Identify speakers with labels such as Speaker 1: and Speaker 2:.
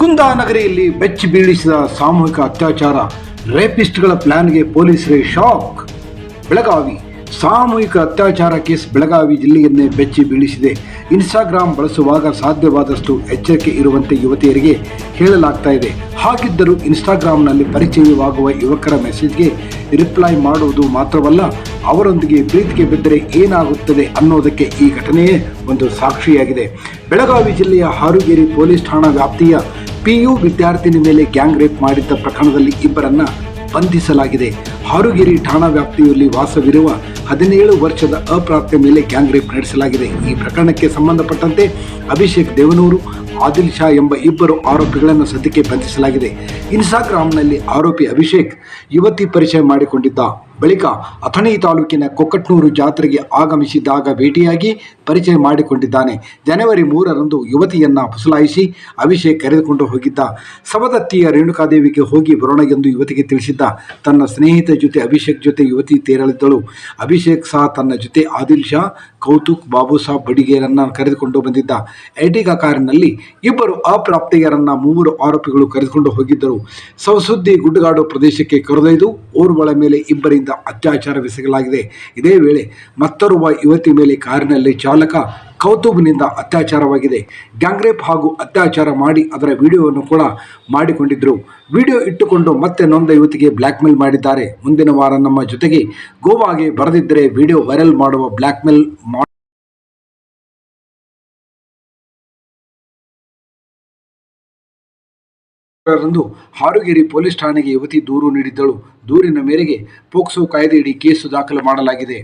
Speaker 1: ಕುಂದಾನಗರಿಯಲ್ಲಿ ಬೆಚ್ಚಿ ಬೀಳಿಸಿದ ಸಾಮೂಹಿಕ ಅತ್ಯಾಚಾರ, ರೇಪಿಸ್ಟ್ಗಳ ಪ್ಲಾನ್ಗೆ ಪೊಲೀಸರೇ ಶಾಕ್. ಬೆಳಗಾವಿ ಸಾಮೂಹಿಕ ಅತ್ಯಾಚಾರ ಕೇಸ್ ಬೆಳಗಾವಿ ಜಿಲ್ಲೆಯನ್ನೇ ಬೆಚ್ಚಿ ಬೀಳಿಸಿದೆ. ಇನ್ಸ್ಟಾಗ್ರಾಮ್ ಬಳಸುವಾಗ ಸಾಧ್ಯವಾದಷ್ಟು ಎಚ್ಚರಿಕೆ ಇರುವಂತೆ ಯುವತಿಯರಿಗೆ ಹೇಳಲಾಗ್ತಾ ಇದೆ. ಹಾಗಿದ್ದರೂ ಇನ್ಸ್ಟಾಗ್ರಾಮ್ನಲ್ಲಿ ಪರಿಚಯವಾಗುವ ಯುವಕರ ಮೆಸೇಜ್ಗೆ ರಿಪ್ಲೈ ಮಾಡುವುದು ಮಾತ್ರವಲ್ಲ, ಅವರೊಂದಿಗೆ ಪ್ರೀತಿಗೆ ಬಿದ್ದರೆ ಏನಾಗುತ್ತದೆ ಅನ್ನೋದಕ್ಕೆ ಈ ಘಟನೆಯೇ ಒಂದು ಸಾಕ್ಷಿಯಾಗಿದೆ. ಬೆಳಗಾವಿ ಜಿಲ್ಲೆಯ ಹಾರುಗೇರಿ ಪೊಲೀಸ್ ಠಾಣಾ ವ್ಯಾಪ್ತಿಯ PU ವಿದ್ಯಾರ್ಥಿನಿ ಮೇಲೆ ಗ್ಯಾಂಗ್ ರೇಪ್ ಮಾಡಿದ್ದ ಪ್ರಕರಣದಲ್ಲಿ ಇಬ್ಬರನ್ನ ಬಂಧಿಸಲಾಗಿದೆ. ಹಾರುಗೇರಿ ಠಾಣಾ ವ್ಯಾಪ್ತಿಯಲ್ಲಿ ವಾಸವಿರುವ 17 ವರ್ಷದ ಅಪ್ರಾಪ್ತ ಮೇಲೆ ಗ್ಯಾಂಗ್ ರೇಪ್ ನಡೆಸಲಾಗಿದೆ. ಈ ಪ್ರಕರಣಕ್ಕೆ ಸಂಬಂಧಪಟ್ಟಂತೆ ಅಭಿಷೇಕ್ ದೇವನೂರು, ಆದಿಲ್ ಶಾ ಎಂಬ ಇಬ್ಬರು ಆರೋಪಿಗಳನ್ನು ಸದ್ಯಕ್ಕೆ ಬಂಧಿಸಲಾಗಿದೆ. ಇನ್ಸ್ಟಾಗ್ರಾಮ್ನಲ್ಲಿ ಆರೋಪಿ ಅಭಿಷೇಕ್ ಯುವತಿ ಪರಿಚಯ ಮಾಡಿಕೊಂಡಿದ್ದ. ಬಳಿಕ ಅಥಣಿ ತಾಲೂಕಿನ ಕೊಕ್ಕಟ್ನೂರು ಜಾತ್ರೆಗೆ ಆಗಮಿಸಿದಾಗ ಭೇಟಿಯಾಗಿ ಪರಿಚಯ ಮಾಡಿಕೊಂಡಿದ್ದಾನೆ. ಜನವರಿ 3ರಂದು ಯುವತಿಯನ್ನ ಪುಸಲಾಯಿಸಿ ಅಭಿಷೇಕ್ ಕರೆದುಕೊಂಡು ಹೋಗಿದ್ದ. ಸವದತ್ತಿಯ ರೇಣುಕಾದೇವಿಗೆ ಹೋಗಿ ಬರೋಣ ಎಂದು ಯುವತಿಗೆ ತಿಳಿಸಿದ್ದ. ತನ್ನ ಸ್ನೇಹಿತ ಜೊತೆ ಅಭಿಷೇಕ್ ಜೊತೆ ಯುವತಿ ತೆರಳಿದ್ದಳು. ಅಭಿಷೇಕ್ ಸಹ ತನ್ನ ಜೊತೆ ಆದಿಲ್ ಶಾ, ಕೌತುಕ್, ಬಾಬು ಸಾಬ್ ಬಡಿಗೇರನ್ನ ಕರೆದುಕೊಂಡು ಬಂದಿದ್ದ. ಎರ್ಟಿಗಾ ಕಾರಿನಲ್ಲಿ ಇಬ್ಬರು ಅಪ್ರಾಪ್ತೆಯರನ್ನ 3 ಆರೋಪಿಗಳು ಕರೆದುಕೊಂಡು ಹೋಗಿದ್ದರು. ಸವಸುದ್ದಿ ಗುಡ್ಡಗಾಡು ಪ್ರದೇಶಕ್ಕೆ ಕರೆದೊಯ್ದು ಓರ್ವಳ ಮೇಲೆ ಇಬ್ಬರಿಂದ ಅತ್ಯಾಚಾರವೆಸಗಲಾಗಿದೆ. ಇದೇ ವೇಳೆ ಮತ್ತೋರ್ವ ಯುವತಿ ಮೇಲೆ ಕಾರಿನಲ್ಲಿ ಚಾಲಕ ಕೌತುಬ್ನಿಂದ ಅತ್ಯಾಚಾರವಾಗಿದೆ. ಗ್ಯಾಂಗ್ ರೇಪ್ ಹಾಗೂ ಅತ್ಯಾಚಾರ ಮಾಡಿ ಅದರ ವಿಡಿಯೋವನ್ನು ಕೂಡ ಮಾಡಿಕೊಂಡಿದ್ದರು. ವಿಡಿಯೋ ಇಟ್ಟುಕೊಂಡು ಮತ್ತೆ ನೊಂದ ಯುವತಿಗೆ ಬ್ಲ್ಯಾಕ್ಮೇಲ್ ಮಾಡಿದ್ದಾರೆ. ಮುಂದಿನ ವಾರ ನಮ್ಮ ಜೊತೆಗೆ ಗೋವಾಗೆ ಬರದಿದ್ದರೆ ವಿಡಿಯೋ ವೈರಲ್ ಮಾಡುವ ಬ್ಲ್ಯಾಕ್ಮೇಲ್ ರಂದು ಹಾರುಗೇರಿ ಪೊಲೀಸ್ ಠಾಣೆಗೆ ಯುವತಿ ದೂರು ನೀಡಿದ್ದಳು. ದೂರಿನ ಮೇರೆಗೆ ಪೋಕ್ಸೋ ಕಾಯ್ದೆಯಡಿ ಕೇಸು ದಾಖಲು ಮಾಡಲಾಗಿದೆ.